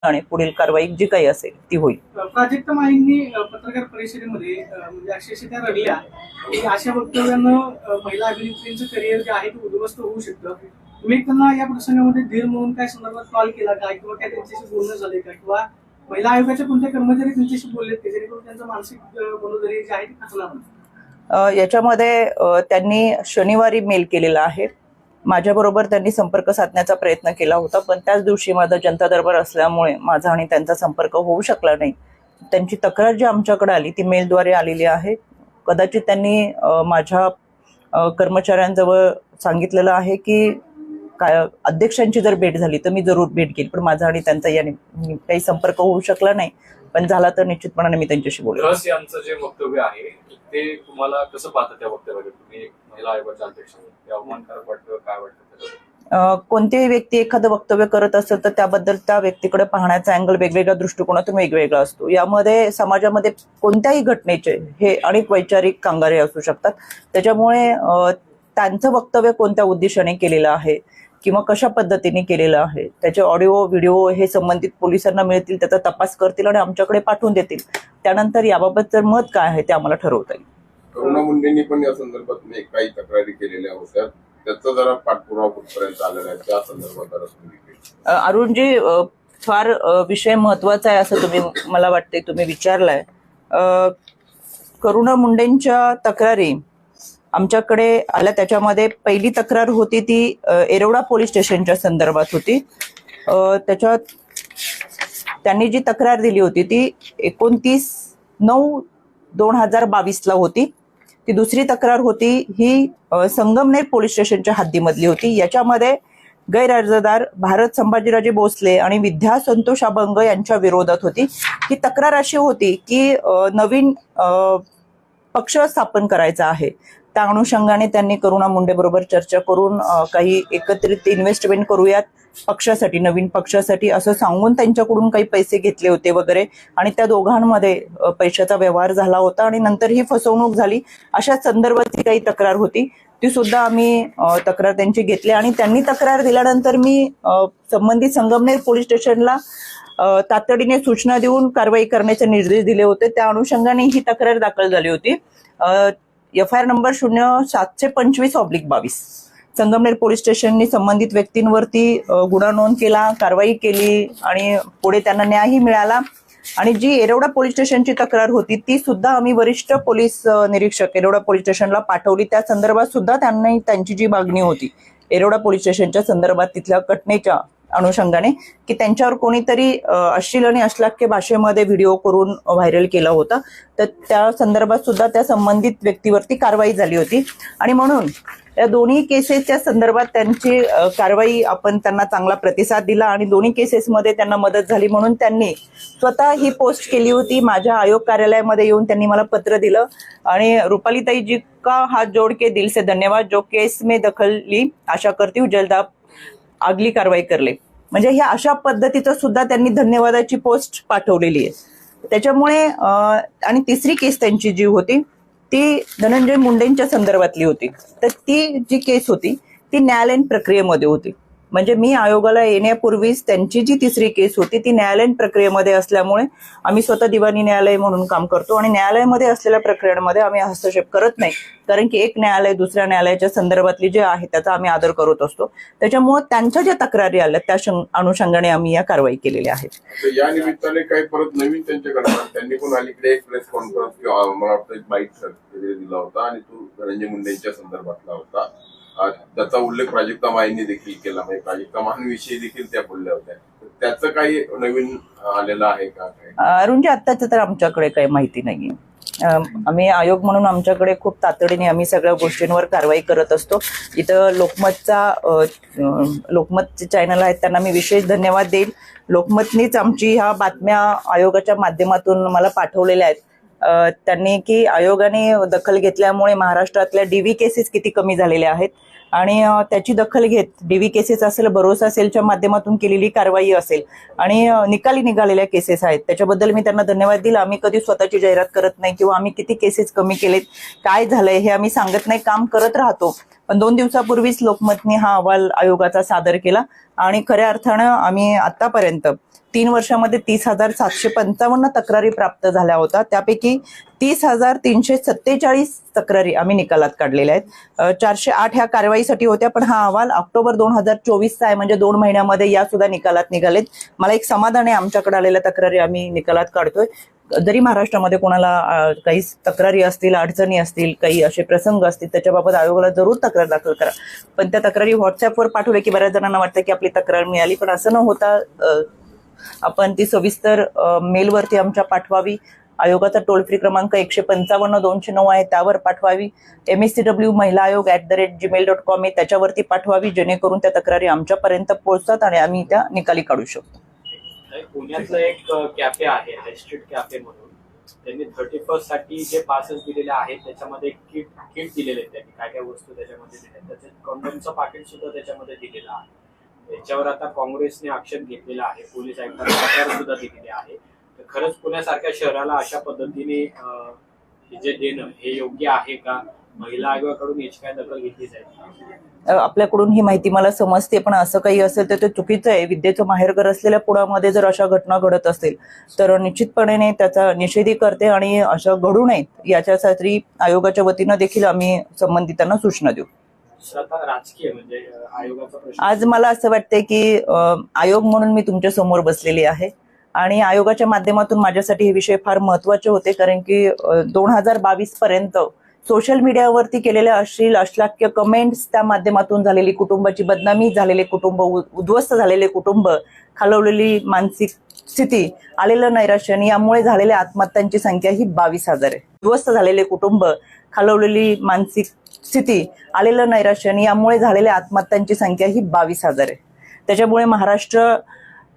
आणि पुढील कारवाई जी काही असेल ती होईल. प्राजक्ता माळींनी पत्रकार परिषदेमध्ये म्हणजे अक्षरशः त्या रडल्या की अशा वक्तव्यानं महिला अभिनेत्रींचं करिअर जे आहे ते उद्ध्वस्त होऊ शकतं. तुम्ही त्यांना या प्रसंगामध्ये धीर म्हणून काय संदर्भात कॉल केला का किंवा काय त्यांच्याशी बोलणं झालंय का किंवा महिला आयोगाच्या कोणत्या कर्मचारी त्यांच्याशी बोललेत की जेणेकरून त्यांचं मानसिक मनोधैर्य जे आहे ते खचणार नाही? याच्यामध्ये त्यांनी शनिवारी मेल केलेला आहे. माझ्याबरोबर त्यांनी संपर्क साधण्याचा प्रयत्न केला होता, पण त्याच दिवशी माझा जनता दरबार असल्यामुळे माझा आणि त्यांचा संपर्क होऊ शकला नाही. त्यांची तक्रार जी आमच्याकडे आली ती मेलद्वारे आलेली आहे. कदाचित त्यांनी माझ्या कर्मचाऱ्यांजवळ सांगितलेलं आहे की काय अध्यक्षांची जर भेट झाली तर मी जरूर भेट घेईल, पण माझा आणि त्यांचा याने काही संपर्क होऊ शकला नाही. पण झाला तर निश्चितपणाने मी त्यांच्याशी बोलेन. यांचं जे वक्तव्य आहे ते तुम्हाला कसं पाहता? त्या वक्तव्याकडे तुम्ही महिला आयोगाच्या अध्यक्ष अवमानकारक वाटतं, काय वाटतं? कोणतीही व्यक्ती एखादं वक्तव्य करत असेल तर त्याबद्दल त्या व्यक्तीकडे पाहण्याचा अँगल वेगवेगळ्या दृष्टिकोनातून वेगवेगळा असतो. यामध्ये समाजामध्ये कोणत्याही घटनेचे हे अनेक वैचारिक कांगारे असू शकतात. त्याच्यामुळे त्यांचं वक्तव्य कोणत्या उद्देशाने केलेलं आहे किंवा कशा पद्धतीने केलेलं आहे त्याचे ऑडिओ व्हिडिओ हे संबंधित पोलिसांना मिळतील, त्याचा तपास करतील आणि आमच्याकडे पाठवून देतील. त्यानंतर याबाबतचं मत काय आहे ते आम्हाला ठरवता येईल. करुणा मुंडेंनी पण या संदर्भात काही तक्रारी केलेल्या होत्या, त्याचा जरा पाठपुरावा कुठपर्यंत आलेला आहे त्या संदर्भात अरुणजी, फार विषय महत्वाचा आहे असं मला वाटते तुम्ही विचारलाय. करुणा मुंडेंच्या तक्रारी आमच्याकडे आल्या. त्याच्यामध्ये पहिली तक्रार होती ती येरवडा पोलीस स्टेशनच्या संदर्भात होती. त्याच्यात त्यांनी जी तक्रार दिली होती ती 29/9/2022 होती. ती दुसरी तक्रार होती ही संगमनेर पोलीस स्टेशनच्या हद्दीमधली होती. याच्यामध्ये गैरअर्जदार भारत संभाजीराजे भोसले आणि विद्या संतोष अभंग यांच्या विरोधात होती. ही तक्रार अशी होती की नवीन पक्ष स्थापन करायचा आहे. त्या अनुषंगाने त्यांनी करुणा मुंडे बरोबर चर्चा करून काही एकत्रित इन्व्हेस्टमेंट करूयात पक्षासाठी, नवीन पक्षासाठी असं सांगून त्यांच्याकडून काही पैसे घेतले होते वगैरे, आणि त्या दोघांमध्ये पैशाचा व्यवहार झाला होता आणि नंतर ही फसवणूक झाली. अशा संदर्भातली काही तक्रार होती, ती सुद्धा आम्ही तक्रार त्यांची घेतली. आणि त्यांनी तक्रार दिल्यानंतर मी संबंधित संगमनेर पोलीस स्टेशनला तातडीने सूचना देऊन कारवाई करण्याचे निर्देश दिले होते. त्या अनुषंगाने ही तक्रार दाखल झाली होती. FIR नंबर 0725/22 संगमनेर पोलीस स्टेशनने संबंधित व्यक्तींवरती गुन्हा नोंद केला, कारवाई केली आणि पुढे त्यांना न्यायही मिळाला. आणि जी येरवडा पोलीस स्टेशनची तक्रार होती ती सुद्धा आम्ही वरिष्ठ पोलीस निरीक्षक येरवडा पोलीस स्टेशनला पाठवली. त्या संदर्भात सुद्धा त्यांची जी मागणी होती येरवडा पोलीस स्टेशनच्या संदर्भात तिथल्या घटनेच्या अनुषंगाने की त्यांच्यावर कोणीतरी अश्लील आणि अश्लाघ्य भाषेमध्ये व्हिडिओ करून व्हायरल केला होता, तर त्या संदर्भात सुद्धा त्या संबंधित व्यक्तीवरती कारवाई झाली होती. आणि म्हणून या दोन्ही केसेसच्या संदर्भात त्यांची कारवाई आपण त्यांना चांगला प्रतिसाद दिला आणि दोन्ही केसेसमध्ये त्यांना मदत झाली म्हणून त्यांनी स्वतः ही पोस्ट केली होती. माझ्या आयोग कार्यालयामध्ये येऊन त्यांनी मला पत्र दिलं आणि रुपालीताई जी का हात जोड के दिल से धन्यवाद, जो केस में दखल ली, आशा करती हूँ जल्द आप अगली कारवाई करले. म्हणजे ह्या अशा पद्धतीचं सुद्धा त्यांनी धन्यवादाची पोस्ट पाठवलेली आहे. त्याच्यामुळे आणि तिसरी केस त्यांची जी होती ती धनंजय मुंडेंच्या संदर्भातली होती. तर ती जी केस होती ती न्यायालयीन प्रक्रियेमध्ये होती. म्हणजे मी आयोगाला येण्यापूर्वीच त्यांची जी तिसरी केस होती ती न्यायालयीन प्रक्रियेमध्ये असल्यामुळे आम्ही स्वतः दिवाणी न्यायालय म्हणून काम करतो आणि न्यायालयामध्ये असलेल्या प्रक्रियांमध्ये आम्ही हस्तक्षेप करत नाही, कारण की एक न्यायालय दुसऱ्या न्यायालयाच्या संदर्भातली जे आहे त्याचा आम्ही आदर करत असतो. त्याच्यामुळे त्यांच्या ज्या तक्रारी आल्या त्या अनुषंगाने आम्ही या कारवाई केलेल्या आहेत. या निमित्ताने काही परत नवीन त्यांच्याकडे त्यांनी पण अलीकडे एक प्रेस कॉन्फरन्स मला वाटतं एक बाईट दिला होता आणि तो धनंजय मुंडेंच्या संदर्भातला होता. त्याचा उल्लेख प्राजक्ता माळींनी देखील केला, म्हणजे प्राजक्ता माळींविषयी देखील त्या बोलल्या होत्या. त्याचं काही नवीन आलेलं आहे का? अरुणजी, आत्ताच तर आमच्याकडे काही माहिती नाहीये. आम्ही आयोग म्हणून आमच्याकडे खूप तातडीने आम्ही सगळ्या गोष्टींवर कारवाई करत असतो. इथं लोकमतचे चॅनल आहेत त्यांना मी विशेष धन्यवाद देईल. लोकमतनीच आमची ह्या बातम्या आयोगाच्या माध्यमातून मला पाठवलेल्या आहेत. त्यांनी की आयोगाने दखल घेतल्यामुळे महाराष्ट्रातल्या DV केसेस किती कमी झालेल्या आहेत आणि त्याची दखल घेत DV केसेस असेल, भरोसा सेलच्या माध्यमातून केलेली कारवाई असेल आणि निकाली निघालेल्या केसेस आहेत त्याच्याबद्दल मी त्यांना धन्यवाद दिला. आम्ही कधी स्वतःची जाहिरात करत नाही किंवा आम्ही किती केसेस कमी केलेत, काय झालंय हे आम्ही सांगत नाही, काम करत राहतो. पण 2 दिवसापूर्वीच लोकमतने हा अहवाल आयोगाचा सादर केला आणि खऱ्या अर्थानं आम्ही आतापर्यंत 3 वर्षामध्ये 30,755 तक्रारी प्राप्त झाल्या होत्या. त्यापैकी 30,347 तक्रारी आम्ही निकालात काढलेल्या आहेत. 408 ह्या कारवाईसाठी होत्या, पण हा अहवाल ऑक्टोबर 2024चा आहे, म्हणजे 2 महिन्यामध्ये या सुद्धा निकालात निघालेत. मला एक समाधान आहे, आमच्याकडे आलेल्या तक्रारी आम्ही निकालात काढतोय. जरी महाराष्ट्रामध्ये कोणाला काही तक्रारी असतील, अडचणी असतील, काही असे प्रसंग असतील, त्याच्याबाबत आयोगाला जरूर तक्रार दाखल करा. पण त्या तक्रारी व्हॉट्सअपवर पाठवले की बऱ्याच जणांना वाटतं की आपली तक्रार मिळाली, पण असं न होता आपण ती सविस्तर मेलवरती आमच्या पाठवावी. आयोगाचा टोल फ्री क्रमांक 155-209 आहे, त्यावर पाठवावी. MSCW महिला आयोग @gmail.com आहे, त्याच्यावरती पाठवावी, जेणेकरून त्या तक्रारी आमच्यापर्यंत पोहोचतात आणि आम्ही त्या निकाली काढू शकतो. पुण्यातलं एक कॅफे आहे, हाय स्ट्रीट कॅफे म्हणून, त्यांनी 31st साठी जे पासेस दिलेले आहेत त्याच्यामध्ये किट दिलेले आहेत. त्यांनी काय काय वस्तू त्याच्यामध्ये दिल्या, त्याच्यात कंडोमचं पाकिट सुद्धा त्याच्यामध्ये दिलेलं आहे. त्याच्यावर आता काँग्रेसने आक्षेप घेतलेला आहे, पोलीस आयुक्तांनी तक्रार सुद्धा दिलेली आहे. तर खरंच पुण्यासारख्या शहराला अशा पद्धतीने जे देणं हे योग्य आहे का? महिला आयोगाकडून याची काय दखल घेतली जाईल? आपल्याकडून ही माहिती मला समजते, पण असं काही असेल तर ते चुकीचं आहे. विद्येचं माहेरघर असलेल्या पुण्यामध्ये जर अशा घटना घडत असतील तर निश्चितपणे त्याचा निषेधही करते आणि अशा घडू नयेत याच्यासाठी आयोगाच्या वतीनं देखील आम्ही संबंधितांना सूचना देऊ. राजकीय म्हणजे आयोगाचा प्रश्न. आज मला असं वाटतंय की आयोग म्हणून मी तुमच्या समोर बसलेली आहे आणि आयोगाच्या माध्यमातून माझ्यासाठी हे विषय फार महत्वाचे होते, कारण की 2022 पर्यंत सोशल मीडियावरती केलेल्या अश्लील अश्लाघ्य कमेंट्स, त्या माध्यमातून झालेली कुटुंबाची बदनामी, झालेले कुटुंब उद्ध्वस्त झालेले कुटुंब, खालवलेली मानसिक स्थिती, आलेलं नैराश्य, यामुळे झालेल्या आत्महत्यांची संख्या ही 22,000 आहे. उद्ध्वस्त झालेले कुटुंब, खालवलेली मानसिक स्थिती, आलेलं नैराश्य, यामुळे झालेल्या आत्महत्यांची संख्या ही 22,000 आहे. त्याच्यामुळे महाराष्ट्र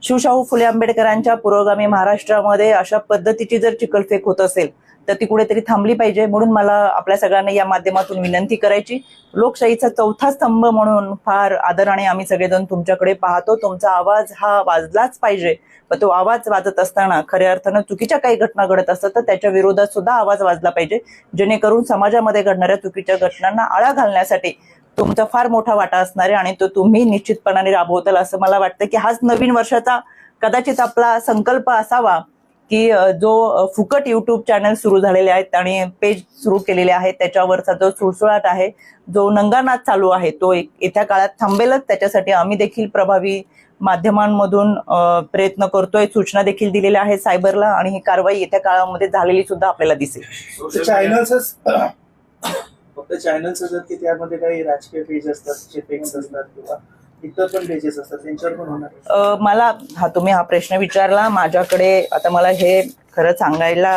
शिवशाहू फुले आंबेडकरांच्या पुरोगामी महाराष्ट्रामध्ये अशा पद्धतीची जर चिखलफेक होत असेल तर ती कुठेतरी थांबली पाहिजे. म्हणून मला आपल्या सगळ्यांना या माध्यमातून विनंती करायची, लोकशाहीचा चौथा स्तंभ म्हणून फार आदराने आम्ही सगळेजण तुमच्याकडे पाहतो. तुमचा आवाज हा वाजलाच पाहिजे, पण तो आवाज वाजत असताना खऱ्या अर्थानं चुकीच्या काही घटना घडत असतात तर त्याच्या विरोधात सुद्धा आवाज वाजला पाहिजे, जेणेकरून समाजामध्ये घडणाऱ्या चुकीच्या घटनांना आळा घालण्यासाठी तुमचा फार मोठा वाटा असणार आहे आणि तो तुम्ही निश्चितपणाने राबवताल असं मला वाटतं. की हाच नवीन वर्षाचा कदाचित आपला संकल्प असावा की जो फुकट युट्यूब चॅनल सुरू झालेले आहेत आणि पेज सुरू केलेले आहेत, त्याच्यावरचा जो सुळसुळाट आहे, जो नंगानाच चालू आहे, तो येत्या काळात थांबेलच. त्याच्यासाठी आम्ही देखील प्रभावी माध्यमांमधून प्रयत्न करतोय, सूचना देखील दिलेल्या आहेत सायबरला, आणि ही कारवाई येत्या काळामध्ये झालेली सुद्धा आपल्याला दिसेल. फक्त चॅनल्स असतात की त्यामध्ये काही राजकीय पेज असतात, जे पेज असतात किंवा इतर पण पेजेस असतात, त्यांच्यावर पण होणार? मला तुम्ही हा प्रश्न विचारला, माझ्याकडे आता मला हे खरं सांगायला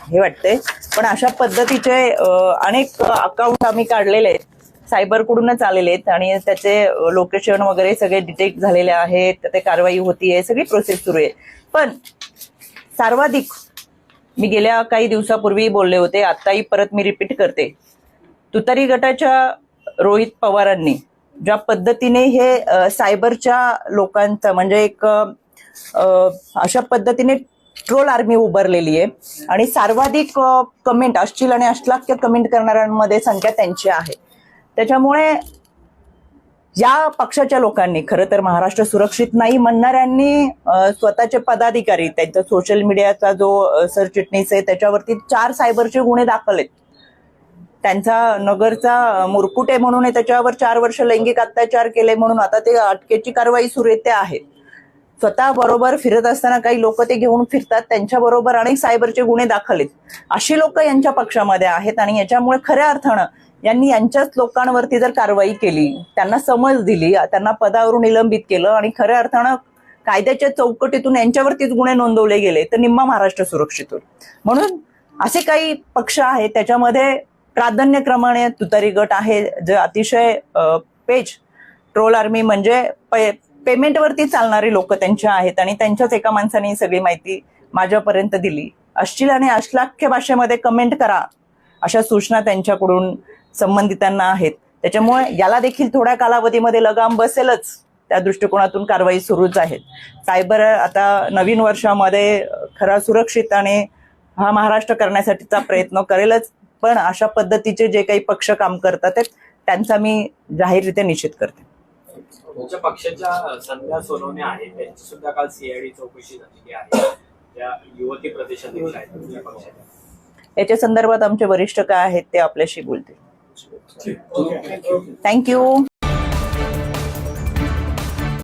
हे वाटतंय, पण अशा पद्धतीचे अनेक अकाउंट आम्ही काढलेले आहेत, सायबरकडूनच आलेले आहेत आणि त्याचे लोकेशन वगैरे सगळे डिटेक्ट झालेले आहेत, ते कारवाई होतीये, सगळी प्रोसेस सुरू आहे. पण सर्वाधिक मी गेल्या काही दिवसापूर्वी बोलले होते, आताही परत मी रिपीट करते, तुतारी गटाच्या रोहित पवारांनी ज्या पद्धतीने हे सायबरच्या लोकांचं म्हणजे एक अशा पद्धतीने ट्रोल आर्मी उभारलेली आहे आणि सर्वाधिक कमेंट अश्लील आणि अश्लाघ्य कमेंट करणाऱ्यांमध्ये संख्या त्यांची आहे. त्याच्यामुळे या पक्षाच्या लोकांनी, खरं तर महाराष्ट्र सुरक्षित नाही म्हणणाऱ्यांनी स्वतःचे पदाधिकारी, त्यांचा सोशल मीडियाचा जो सरचिटणीस आहे त्याच्यावरती 4 सायबरचे गुन्हे दाखल आहेत. त्यांचा नगरचा मुरकुटे म्हणून आहे, त्याच्यावर 4 वर्ष लैंगिक अत्याचार केले म्हणून आता ते अटकेची कारवाई सुरू आहे. ते आहे स्वतः बरोबर फिरत असताना काही लोक ते घेऊन फिरतात, त्यांच्या बरोबर अनेक सायबरचे गुन्हे दाखल आहेत. अशी लोक यांच्या पक्षामध्ये आहेत आणि याच्यामुळे खऱ्या अर्थानं यांनी यांच्याच लोकांवरती जर कारवाई केली, त्यांना समज दिली, त्यांना पदावरून निलंबित केलं आणि खऱ्या अर्थानं कायद्याच्या चौकटीतून यांच्यावरतीच गुन्हे नोंदवले गेले तर निम्मा महाराष्ट्र सुरक्षित होईल. म्हणून असे काही पक्ष आहेत, त्याच्यामध्ये प्राधान्यक्रमाने तुतारी गट आहे, जे अतिशय पेज ट्रोल आर्मी म्हणजे पेमेंटवरती चालणारी लोक त्यांच्या आहेत आणि त्यांच्याच एका माणसाने सगळी माहिती माझ्यापर्यंत दिली. अश्लील आणि अश्लाघ्य भाषेमध्ये कमेंट करा अशा सूचना त्यांच्याकडून संबंधितांना आहेत. त्याच्यामुळे याला देखील थोड्या कालावधीमध्ये लगाम बसेलच, त्या दृष्टिकोनातून कारवाई सुरूच आहे. सायबर आता नवीन वर्षामध्ये खरा सुरक्षित आणि हा महाराष्ट्र करण्यासाठीचा प्रयत्न करेलच, पण अशा पद्धतीचे जे काही पक्ष काम करतात त्यांचा मी जाहीररित्या निषेध करते. तुमच्या पक्षाच्या संध्या सोनवणे आहेत, त्यांची सुद्धा काल सीआयडी चौकशी झालेली आहे. त्या युवती प्रदेशाध्यक्ष आहेत तुमच्या पक्षाच्या. याच्या संदर्भात आमचे वरिष्ठ काय आहेत ते आपल्याशी बोलतील. ओके. थँक्यू.